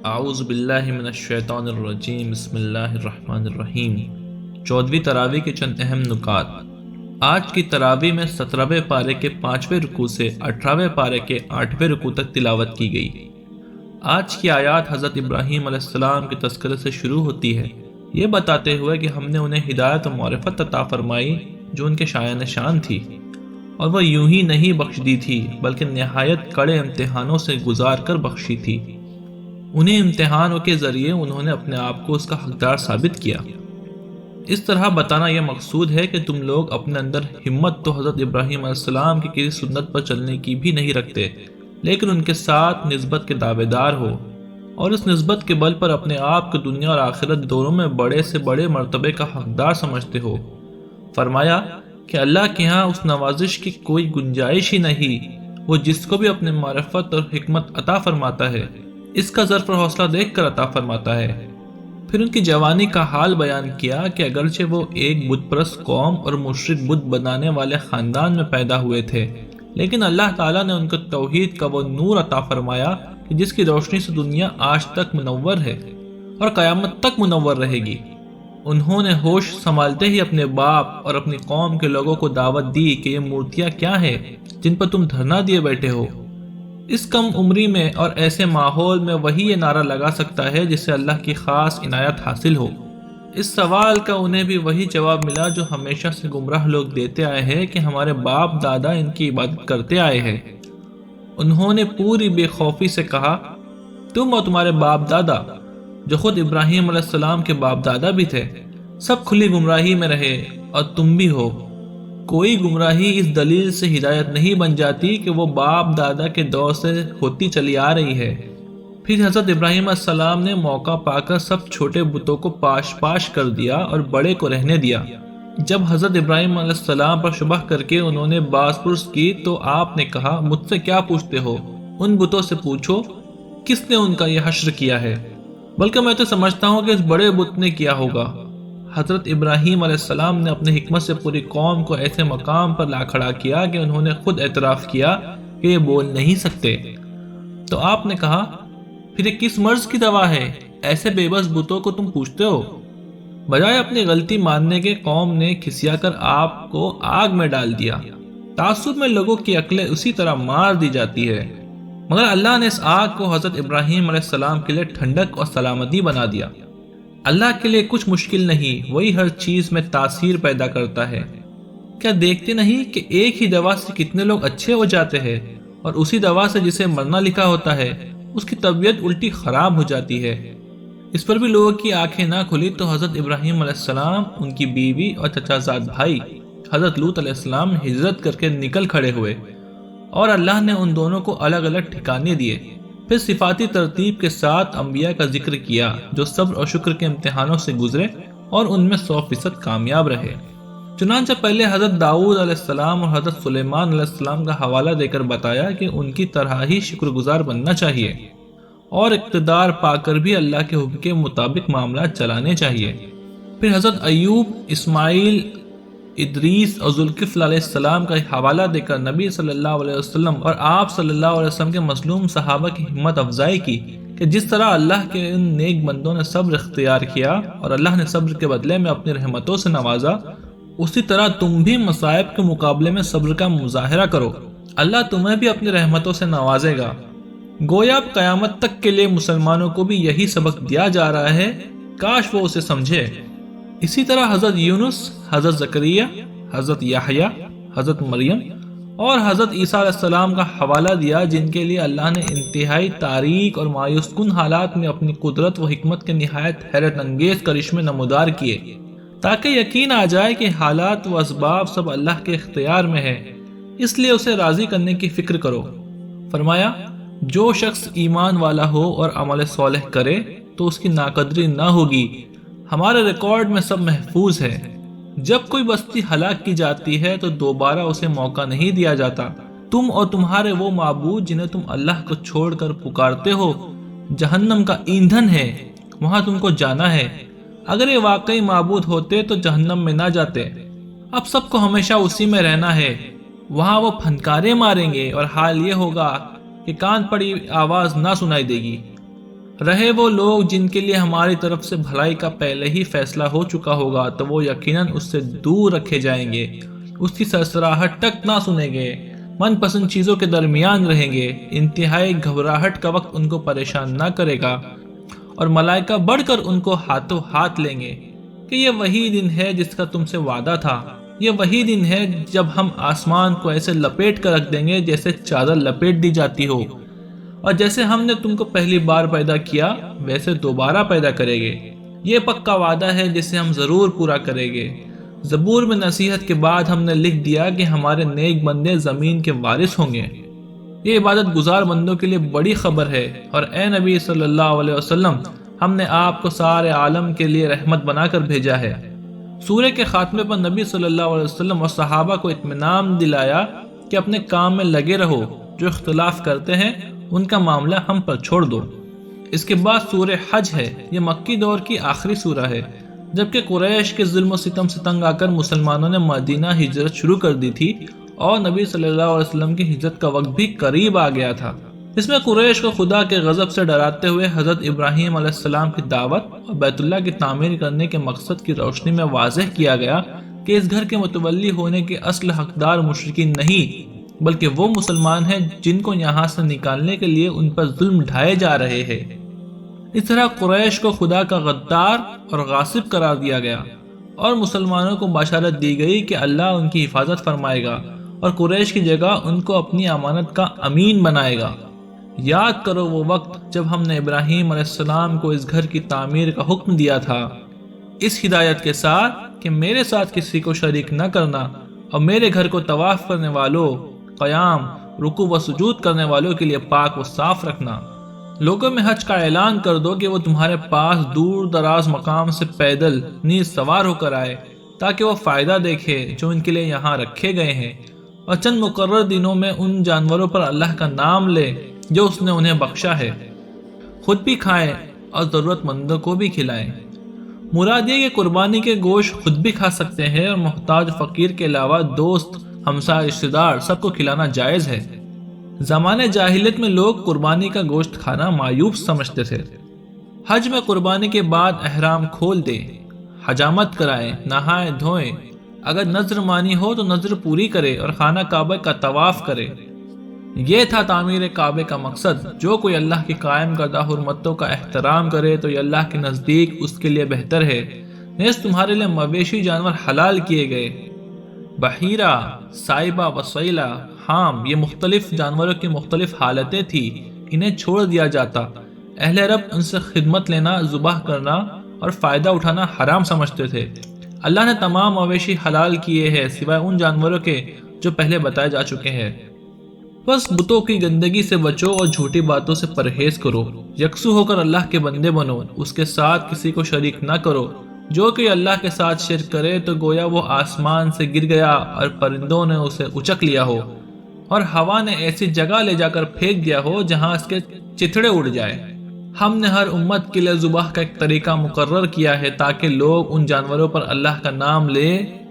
اعوذ باللہ من الشیطان الرجیم بسم اللہ الرحمن الرحیم 14ویں تراویح کے چند اہم نکات۔ آج کی تراویح میں 17ویں پارے کے 5ویں رکوع سے 18ویں پارے کے 8ویں رکوع تک تلاوت کی گئی۔ آج کی آیات حضرت ابراہیم علیہ السلام کے تذکرے سے شروع ہوتی ہے، یہ بتاتے ہوئے کہ ہم نے انہیں ہدایت و معرفت عطا فرمائی جو ان کے شایان شان تھی، اور وہ یوں ہی نہیں بخش دی تھی بلکہ نہایت کڑے امتحانوں سے گزار کر بخشی تھی۔ انہیں امتحانوں کے ذریعے انہوں نے اپنے آپ کو اس کا حقدار ثابت کیا۔ اس طرح بتانا یہ مقصود ہے کہ تم لوگ اپنے اندر ہمت تو حضرت ابراہیم علیہ السلام کی کسی سنت پر چلنے کی بھی نہیں رکھتے، لیکن ان کے ساتھ نسبت کے دعوے دار ہو، اور اس نسبت کے بل پر اپنے آپ کو دنیا اور آخرت دونوں میں بڑے سے بڑے مرتبے کا حقدار سمجھتے ہو۔ فرمایا کہ اللہ کے ہاں اس نوازش کی کوئی گنجائش ہی نہیں، وہ جس کو بھی اپنے معرفت اور حکمت عطا فرماتا ہے اس کا ظرف اور حوصلہ دیکھ کر عطا فرماتا ہے۔ پھر ان کی جوانی کا حال بیان کیا کہ اگرچہ وہ ایک بت پرست قوم اور مشرک بت بنانے والے خاندان میں پیدا ہوئے تھے، لیکن اللہ تعالیٰ نے ان کو توحید کا وہ نور عطا فرمایا کہ جس کی روشنی سے دنیا آج تک منور ہے اور قیامت تک منور رہے گی۔ انہوں نے ہوش سنبھالتے ہی اپنے باپ اور اپنی قوم کے لوگوں کو دعوت دی کہ یہ مورتیاں کیا ہے جن پر تم دھرنا دیے بیٹھے ہو۔ اس کم عمری میں اور ایسے ماحول میں وہی یہ نعرہ لگا سکتا ہے جسے اللہ کی خاص عنایت حاصل ہو۔ اس سوال کا انہیں بھی وہی جواب ملا جو ہمیشہ سے گمراہ لوگ دیتے آئے ہیں کہ ہمارے باپ دادا ان کی عبادت کرتے آئے ہیں۔ انہوں نے پوری بے خوفی سے کہا، تم اور تمہارے باپ دادا جو خود ابراہیم علیہ السلام کے باپ دادا بھی تھے، سب کھلی گمراہی میں رہے اور تم بھی ہو۔ کوئی گمراہی اس دلیل سے ہدایت نہیں بن جاتی کہ وہ باپ دادا کے دور سے ہوتی چلی آ رہی ہے۔ پھر حضرت ابراہیم علیہ السلام نے موقع پا کر سب چھوٹے بتوں کو پاش پاش کر دیا اور بڑے کو رہنے دیا۔ جب حضرت ابراہیم علیہ السلام پر شبہ کر کے انہوں نے باز پرس کی تو آپ نے کہا، مجھ سے کیا پوچھتے ہو؟ ان بتوں سے پوچھو کس نے ان کا یہ حشر کیا ہے، بلکہ میں تو سمجھتا ہوں کہ اس بڑے بت نے کیا ہوگا۔ حضرت ابراہیم علیہ السلام نے اپنے حکمت سے پوری قوم کو ایسے مقام پر لا کھڑا کیا کہ انہوں نے خود اعتراف کیا کہ یہ بول نہیں سکتے۔ تو آپ نے کہا، پھر یہ کس مرض کی دوا ہے؟ ایسے بے بس بتوں کو تم پوچھتے ہو؟ بجائے اپنی غلطی ماننے کے قوم نے کھسیا کر آپ کو آگ میں ڈال دیا۔ تعصب میں لوگوں کی عقلیں اسی طرح مار دی جاتی ہے، مگر اللہ نے اس آگ کو حضرت ابراہیم علیہ السلام کے لیے ٹھنڈک اور سلامتی بنا دیا۔ اللہ کے لیے کچھ مشکل نہیں، وہی ہر چیز میں تاثیر پیدا کرتا ہے۔ کیا دیکھتے نہیں کہ ایک ہی دوا سے کتنے لوگ اچھے ہو جاتے ہیں، اور اسی دوا سے جسے مرنا لکھا ہوتا ہے اس کی طبیعت الٹی خراب ہو جاتی ہے۔ اس پر بھی لوگوں کی آنکھیں نہ کھلی تو حضرت ابراہیم علیہ السلام، ان کی بیوی اور چچا زاد بھائی حضرت لوط علیہ السلام ہجرت کر کے نکل کھڑے ہوئے، اور اللہ نے ان دونوں کو الگ الگ ٹھکانے دیے۔ پھر صفاتی ترتیب کے ساتھ انبیاء کا ذکر کیا جو صبر اور شکر کے امتحانوں سے گزرے اور ان میں 100% کامیاب رہے۔ چنانچہ پہلے حضرت داؤد علیہ السلام اور حضرت سلیمان علیہ السلام کا حوالہ دے کر بتایا کہ ان کی طرح ہی شکر گزار بننا چاہیے، اور اقتدار پا کر بھی اللہ کے حکم کے مطابق معاملات چلانے چاہیے۔ پھر حضرت ایوب، اسماعیل، ادریس اور ذوالکفل علیہ السلام کا حوالہ دے کر نبی صلی اللہ علیہ وسلم اور آپ صلی اللہ علیہ وسلم کے مظلوم صحابہ کی ہمت افزائی کی کہ جس طرح اللہ کے ان نیک بندوں نے صبر اختیار کیا اور اللہ نے صبر کے بدلے میں اپنی رحمتوں سے نوازا، اسی طرح تم بھی مصائب کے مقابلے میں صبر کا مظاہرہ کرو، اللہ تمہیں بھی اپنی رحمتوں سے نوازے گا۔ گویا اب قیامت تک کے لیے مسلمانوں کو بھی یہی سبق دیا جا رہا ہے، کاش وہ اسے سمجھے۔ اسی طرح حضرت یونس، حضرت زکریا، حضرت یحییٰ، حضرت مریم اور حضرت عیسیٰ علیہ السلام کا حوالہ دیا جن کے لیے اللہ نے انتہائی تاریک اور مایوس کن حالات میں اپنی قدرت و حکمت کے نہایت حیرت انگیز کرشمے نمودار کیے، تاکہ یقین آ جائے کہ حالات و اسباب سب اللہ کے اختیار میں ہے، اس لیے اسے راضی کرنے کی فکر کرو۔ فرمایا، جو شخص ایمان والا ہو اور عمل صالح کرے تو اس کی ناقدری نہ ہوگی، ہمارے ریکارڈ میں سب محفوظ ہے۔ جب کوئی بستی ہلاک کی جاتی ہے تو دوبارہ اسے موقع نہیں دیا جاتا۔ تم اور تمہارے وہ معبود جنہیں تم اللہ کو چھوڑ کر پکارتے ہو جہنم کا ایندھن ہے، وہاں تم کو جانا ہے۔ اگر یہ واقعی معبود ہوتے تو جہنم میں نہ جاتے۔ اب سب کو ہمیشہ اسی میں رہنا ہے، وہاں وہ پھنکارے ماریں گے اور حال یہ ہوگا کہ کان پڑی آواز نہ سنائی دے گی۔ رہے وہ لوگ جن کے لیے ہماری طرف سے بھلائی کا پہلے ہی فیصلہ ہو چکا ہوگا تو وہ یقیناً اس سے دور رکھے جائیں گے، اس کی سرسراہٹ تک نہ سنیں گے، من پسند چیزوں کے درمیان رہیں گے، انتہائی گھبراہٹ کا وقت ان کو پریشان نہ کرے گا، اور ملائکہ بڑھ کر ان کو ہاتھوں ہاتھ لیں گے کہ یہ وہی دن ہے جس کا تم سے وعدہ تھا، یہ وہی دن ہے جب ہم آسمان کو ایسے لپیٹ کر رکھ دیں گے جیسے چادر لپیٹ دی جاتی ہو، اور جیسے ہم نے تم کو پہلی بار پیدا کیا ویسے دوبارہ پیدا کریں گے، یہ پکا وعدہ ہے جسے ہم ضرور پورا کریں گے۔ زبور میں نصیحت کے بعد ہم نے لکھ دیا کہ ہمارے نیک بندے زمین کے وارث ہوں گے۔ یہ عبادت گزار بندوں کے لیے بڑی خبر ہے، اور اے نبی صلی اللہ علیہ وسلم، ہم نے آپ کو سارے عالم کے لیے رحمت بنا کر بھیجا ہے۔ سورہ کے خاتمے پر نبی صلی اللہ علیہ وسلم اور صحابہ کو اطمینان دلایا کہ اپنے کام میں لگے رہو، جو اختلاف کرتے ہیں ان کا معاملہ ہم پر چھوڑ دو۔ اس کے بعد سورہ حج ہے، یہ مکی دور کی آخری سورہ ہے، جبکہ قریش کے ظلم و ستم سے تنگ آ کر مسلمانوں نے مدینہ ہجرت شروع کر دی تھی، اور نبی صلی اللہ علیہ وسلم کی ہجرت کا وقت بھی قریب آ گیا تھا۔ اس میں قریش کو خدا کے غضب سے ڈراتے ہوئے حضرت ابراہیم علیہ السلام کی دعوت اور بیت اللہ کی تعمیر کرنے کے مقصد کی روشنی میں واضح کیا گیا کہ اس گھر کے متولی ہونے کے اصل حقدار مشرکین نہیں، بلکہ وہ مسلمان ہیں جن کو یہاں سے نکالنے کے لیے ان پر ظلم ڈھائے جا رہے ہیں۔ اس طرح قریش کو خدا کا غدار اور غاصب قرار دیا گیا، اور مسلمانوں کو بشارت دی گئی کہ اللہ ان کی حفاظت فرمائے گا اور قریش کی جگہ ان کو اپنی امانت کا امین بنائے گا۔ یاد کرو وہ وقت جب ہم نے ابراہیم علیہ السلام کو اس گھر کی تعمیر کا حکم دیا تھا، اس ہدایت کے ساتھ کہ میرے ساتھ کسی کو شریک نہ کرنا، اور میرے گھر کو طواف کرنے والوں، قیام، رکوع و سجود کرنے والوں کے لیے پاک و صاف رکھنا۔ لوگوں میں حج کا اعلان کر دو کہ وہ تمہارے پاس دور دراز مقام سے پیدل نیز سوار ہو کر آئے، تاکہ وہ فائدہ دیکھے جو ان کے لیے یہاں رکھے گئے ہیں، اور چند مقرر دنوں میں ان جانوروں پر اللہ کا نام لے جو اس نے انہیں بخشا ہے، خود بھی کھائیں اور ضرورت مندوں کو بھی کھلائیں۔ مراد یہ کہ قربانی کے گوشت خود بھی کھا سکتے ہیں، اور محتاج فقیر کے علاوہ دوست، ہمسائے، رشتہ دار سب کو کھلانا جائز ہے۔ زمانے جاہلیت میں لوگ قربانی کا گوشت کھانا معیوب سمجھتے تھے۔ حج میں قربانی کے بعد احرام کھول دیں، حجامت کرائیں، نہائیں دھوئیں، اگر نذر مانی ہو تو نذر پوری کرے اور خانہ کعبہ کا طواف کرے۔ یہ تھا تعمیر کعبے کا مقصد۔ جو کوئی اللہ کی قائم کردہ حرمتوں کا احترام کرے تو یہ اللہ کے نزدیک اس کے لیے بہتر ہے۔ نیز تمہارے لیے مویشی جانور حلال کیے گئے، بحیرہ، سائبہ، وسیلہ، حام، یہ مختلف جانوروں کی مختلف حالتیں تھی، انہیں چھوڑ دیا جاتا۔ اہل عرب ان سے خدمت لینا، ذبح کرنا اور فائدہ اٹھانا حرام سمجھتے تھے۔ اللہ نے تمام مویشی حلال کیے ہیں سوائے ان جانوروں کے جو پہلے بتائے جا چکے ہیں۔ بس بتوں کی گندگی سے بچو اور جھوٹی باتوں سے پرہیز کرو، یکسو ہو کر اللہ کے بندے بنو، اس کے ساتھ کسی کو شریک نہ کرو۔ جو کہ اللہ کے ساتھ شرک کرے تو گویا وہ آسمان سے گر گیا اور پرندوں نے اسے اچک لیا ہو، اور ہوا نے ایسی جگہ لے جا کر پھینک دیا ہو جہاں اس کے چتھڑے اڑ جائے۔ ہم نے ہر امت کے لیے ذبح کا ایک طریقہ مقرر کیا ہے تاکہ لوگ ان جانوروں پر اللہ کا نام لے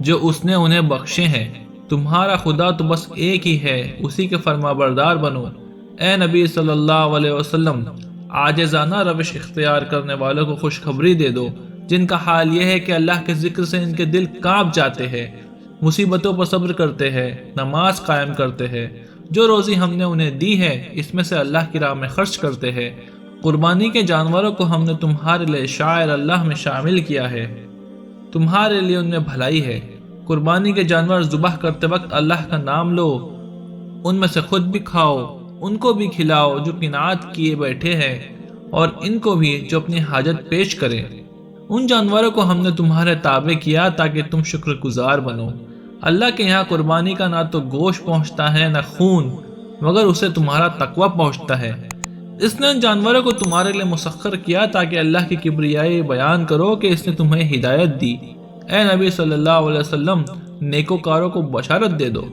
جو اس نے انہیں بخشے ہیں۔ تمہارا خدا تو بس ایک ہی ہے، اسی کے فرما بردار بنو۔ اے نبی صلی اللہ علیہ وسلم، عاجزانہ روش اختیار کرنے والوں کو خوشخبری دے دو، جن کا حال یہ ہے کہ اللہ کے ذکر سے ان کے دل کانپ جاتے ہیں، مصیبتوں پر صبر کرتے ہیں، نماز قائم کرتے ہیں، جو روزی ہم نے انہیں دی ہے اس میں سے اللہ کی راہ میں خرچ کرتے ہیں۔ قربانی کے جانوروں کو ہم نے تمہارے لیے شاعر اللہ میں شامل کیا ہے، تمہارے لیے ان میں بھلائی ہے۔ قربانی کے جانور ذبح کرتے وقت اللہ کا نام لو، ان میں سے خود بھی کھاؤ، ان کو بھی کھلاؤ جو قناعت کیے بیٹھے ہیں، اور ان کو بھی جو اپنی حاجت پیش کریں۔ ان جانوروں کو ہم نے تمہارے تابع کیا تاکہ تم شکر گزار بنو۔ اللہ کے یہاں قربانی کا نہ تو گوشت پہنچتا ہے نہ خون، مگر اسے تمہارا تقوی پہنچتا ہے۔ اس نے ان جانوروں کو تمہارے لیے مسخر کیا تاکہ اللہ کی کبریائی بیان کرو کہ اس نے تمہیں ہدایت دی۔ اے نبی صلی اللہ علیہ وسلم، نیکوکاروں کو بشارت دے دو۔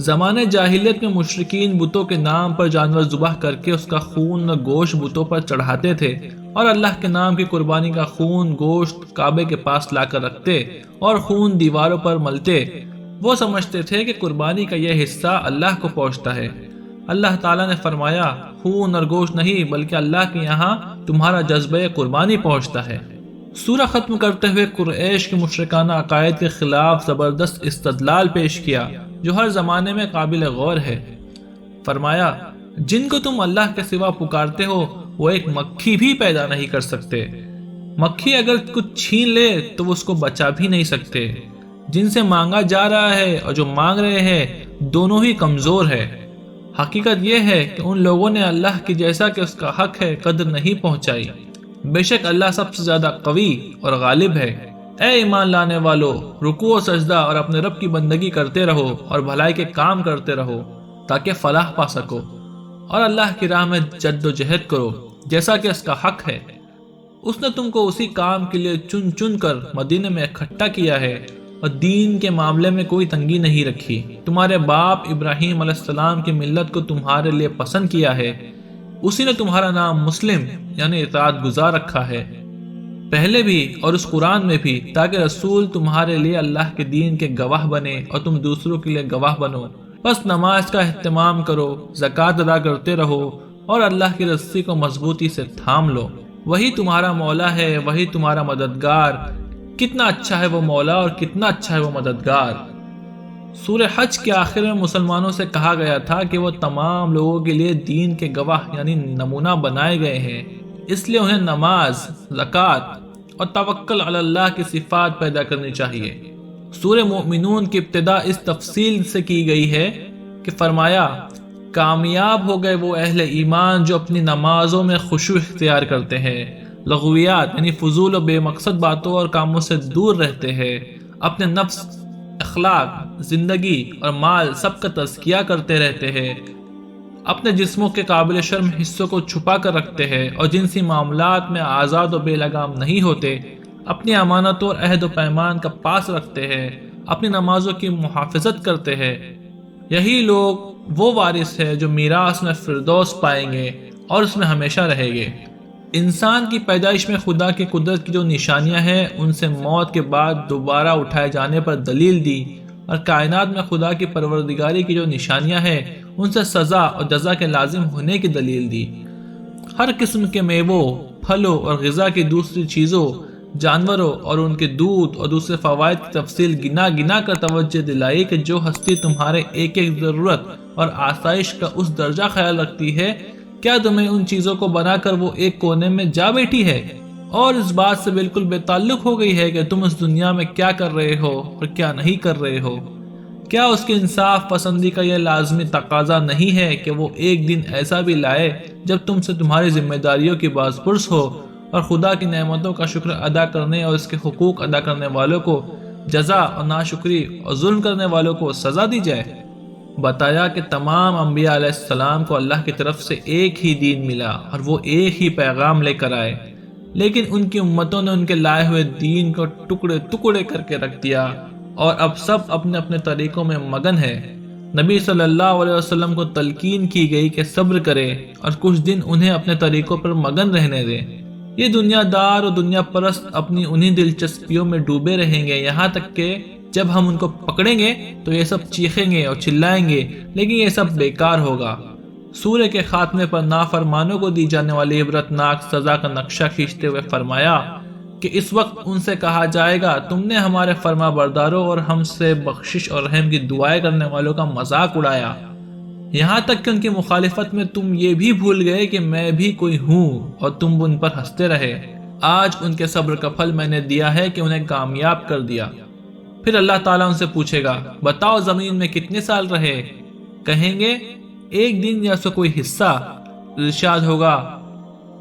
زمانے جاہلیت میں مشرکین بتوں کے نام پر جانور ذبح کر کے اس کا خون اور گوشت بتوں پر چڑھاتے تھے، اور اللہ کے نام کی قربانی کا خون گوشت کعبے کے پاس لا کر رکھتے اور خون دیواروں پر ملتے۔ وہ سمجھتے تھے کہ قربانی کا یہ حصہ اللہ کو پہنچتا ہے، اللہ تعالیٰ نے فرمایا خون اور گوشت نہیں بلکہ اللہ کے یہاں تمہارا جذبہ قربانی پہنچتا ہے۔ سورہ ختم کرتے ہوئے قریش کے مشرکانہ عقائد کے خلاف زبردست استدلال پیش کیا جو ہر زمانے میں قابل غور ہے۔ فرمایا جن کو تم اللہ کے سوا پکارتے ہو وہ ایک مکھی بھی پیدا نہیں کر سکتے، مکھی اگر کچھ چھین لے تو وہ اس کو بچا بھی نہیں سکتے، جن سے مانگا جا رہا ہے اور جو مانگ رہے ہیں دونوں ہی کمزور ہے۔ حقیقت یہ ہے کہ ان لوگوں نے اللہ کی جیسا کہ اس کا حق ہے قدر نہیں پہنچائی۔ بے شک اللہ سب سے زیادہ قوی اور غالب ہے۔ اے ایمان لانے والو، رکوع و سجدہ اور اپنے رب کی بندگی کرتے رہو اور بھلائی کے کام کرتے رہو تاکہ فلاح پا سکو، اور اللہ کی راہ میں جد و جہد کرو جیسا کہ اس کا حق ہے۔ اس نے تم کو اسی کام کے لیے چن چن کر مدینے میں اکٹھا کیا ہے اور دین کے معاملے میں کوئی تنگی نہیں رکھی۔ تمہارے باپ ابراہیم علیہ السلام کی ملت کو تمہارے لیے پسند کیا ہے، اسی نے تمہارا نام مسلم یعنی اطاعت گزار رکھا ہے، پہلے بھی اور اس قرآن میں بھی، تاکہ رسول تمہارے لیے اللہ کے دین کے گواہ بنے اور تم دوسروں کے لیے گواہ بنو۔ بس نماز کا اہتمام کرو، زکوٰۃ ادا کرتے رہو اور اللہ کی رسی کو مضبوطی سے تھام لو۔ وہی تمہارا مولا ہے، وہی تمہارا مددگار، کتنا اچھا ہے وہ مولا اور کتنا اچھا ہے وہ مددگار۔ سورہ حج کے آخر میں مسلمانوں سے کہا گیا تھا کہ وہ تمام لوگوں کے لیے دین کے گواہ یعنی نمونہ بنائے گئے ہیں، اس لیے انہیں نماز، زکوٰۃ اور توکل علی اللہ کی صفات پیدا کرنی چاہیے۔ سورہ مومنون کی ابتدا اس تفصیل سے کی گئی ہے کہ فرمایا کامیاب ہو گئے وہ اہل ایمان جو اپنی نمازوں میں خشوع اختیار کرتے ہیں، لغویات یعنی فضول و بے مقصد باتوں اور کاموں سے دور رہتے ہیں، اپنے نفس، اخلاق، زندگی اور مال سب کا تزکیہ کرتے رہتے ہیں، اپنے جسموں کے قابل شرم حصوں کو چھپا کر رکھتے ہیں اور جنسی معاملات میں آزاد و بے لگام نہیں ہوتے، اپنی امانتوں اور عہد و پیمان کا پاس رکھتے ہیں، اپنی نمازوں کی محافظت کرتے ہیں۔ یہی لوگ وہ وارث ہے جو میراث میں فردوس پائیں گے اور اس میں ہمیشہ رہیں گے۔ انسان کی پیدائش میں خدا کی قدرت کی جو نشانیاں ہیں ان سے موت کے بعد دوبارہ اٹھائے جانے پر دلیل دی، اور کائنات میں خدا کی پروردگاری کی جو نشانیاں ہیں ان سے سزا اور جزا کے لازم ہونے کی دلیل دی۔ ہر قسم کے میووں، پھلوں اور غذا کی دوسری چیزوں، جانوروں اور ان کے دودھ اور دوسرے فوائد کی تفصیل گنا گنا کر توجہ دلائی کہ جو ہستی تمہارے ایک ایک ضرورت اور آسائش کا اس درجہ خیال رکھتی ہے، کیا تمہیں ان چیزوں کو بنا کر وہ ایک کونے میں جا بیٹھی ہے اور اس بات سے بالکل بے تعلق ہو گئی ہے کہ تم اس دنیا میں کیا کر رہے ہو اور کیا نہیں کر رہے ہو؟ کیا اس کی انصاف پسندی کا یہ لازمی تقاضا نہیں ہے کہ وہ ایک دن ایسا بھی لائے جب تم سے تمہاری ذمہ داریوں کی باز پرس ہو اور خدا کی نعمتوں کا شکر ادا کرنے اور اس کے حقوق ادا کرنے والوں کو جزا اور ناشکری اور ظلم کرنے والوں کو سزا دی جائے؟ بتایا کہ تمام انبیاء علیہ السلام کو اللہ کی طرف سے ایک ہی دین ملا اور وہ ایک ہی پیغام لے کر آئے، لیکن ان کی امتوں نے ان کے لائے ہوئے دین کو ٹکڑے ٹکڑے کر کے رکھ دیا اور اب سب اپنے اپنے طریقوں میں مگن ہے۔ نبی صلی اللہ علیہ وسلم کو تلقین کی گئی کہ صبر کرے اور کچھ دن انہیں اپنے طریقوں پر مگن رہنے دے۔ یہ دنیا دار اور دنیا پرست اپنی انہی دلچسپیوں میں ڈوبے رہیں گے یہاں تک کہ جب ہم ان کو پکڑیں گے تو یہ سب چیخیں گے اور چلائیں گے، لیکن یہ سب بیکار ہوگا۔ سورہ کے خاتمے پر نافرمانوں کو دی جانے والی عبرتناک سزا کا نقشہ کھینچتے ہوئے فرمایا کہ اس وقت ان سے کہا جائے گا تم نے ہمارے فرما برداروں اور ہم سے بخشش اور رحم کی دعائیں کرنے والوں کا مذاق اڑایا، یہاں تک کہ ان کی مخالفت میں تم یہ بھی بھول گئے کہ میں بھی کوئی ہوں اور تم ان پر ہنستے رہے۔ آج ان کے صبر کا پھل میں نے دیا ہے کہ انہیں کامیاب کر دیا۔ پھر اللہ تعالیٰ ان سے پوچھے گا بتاؤ زمین میں کتنے سال رہے؟ کہیں گے ایک دن یا سو کوئی حصہ۔ ارشاد ہوگا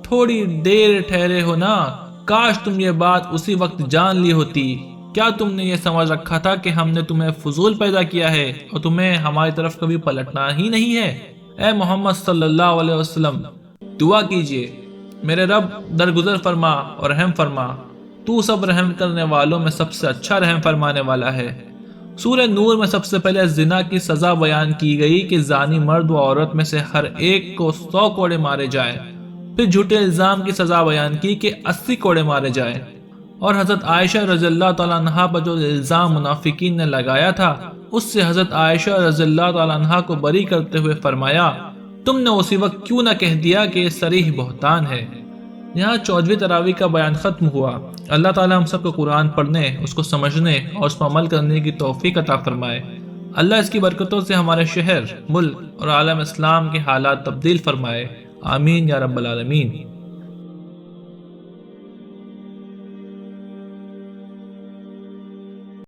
تھوڑی دیر ٹھہرے ہو نا، کاش تم یہ بات اسی وقت جان لی ہوتی۔ کیا تم نے یہ سمجھ رکھا تھا کہ ہم نے تمہیں فضول پیدا کیا ہے اور تمہیں ہماری طرف کبھی پلٹنا ہی نہیں ہے؟ اے محمد صلی اللہ علیہ وسلم دعا کیجئے میرے رب درگزر فرما اور رحم فرما، تو سب رحم کرنے والوں میں سب سے اچھا رحم فرمانے والا ہے۔ سورہ نور میں سب سے پہلے زنا کی سزا بیان کی گئی کہ زانی مرد و عورت میں سے ہر ایک کو 100 کوڑے مارے جائے، پھر جھوٹے الزام کی سزا بیان کی کہ 80 کوڑے مارے جائے، اور حضرت عائشہ رضی اللہ تعالیٰ عنہا پر جو الزام منافقین نے لگایا تھا اس سے حضرت عائشہ رضی اللہ تعالیٰ عنہا کو بری کرتے ہوئے فرمایا تم نے اسی وقت کیوں نہ کہہ دیا کہ یہ صریح بہتان ہے۔ یہاں 14ویں تراویح کا بیان ختم ہوا۔ اللہ تعالیٰ ہم سب کو قرآن پڑھنے، اس کو سمجھنے اور اس پر عمل کرنے کی توفیق عطا فرمائے۔ اللہ اس کی برکتوں سے ہمارے شہر، ملک اور عالم اسلام کے حالات تبدیل فرمائے۔ آمین یا رب العالمین۔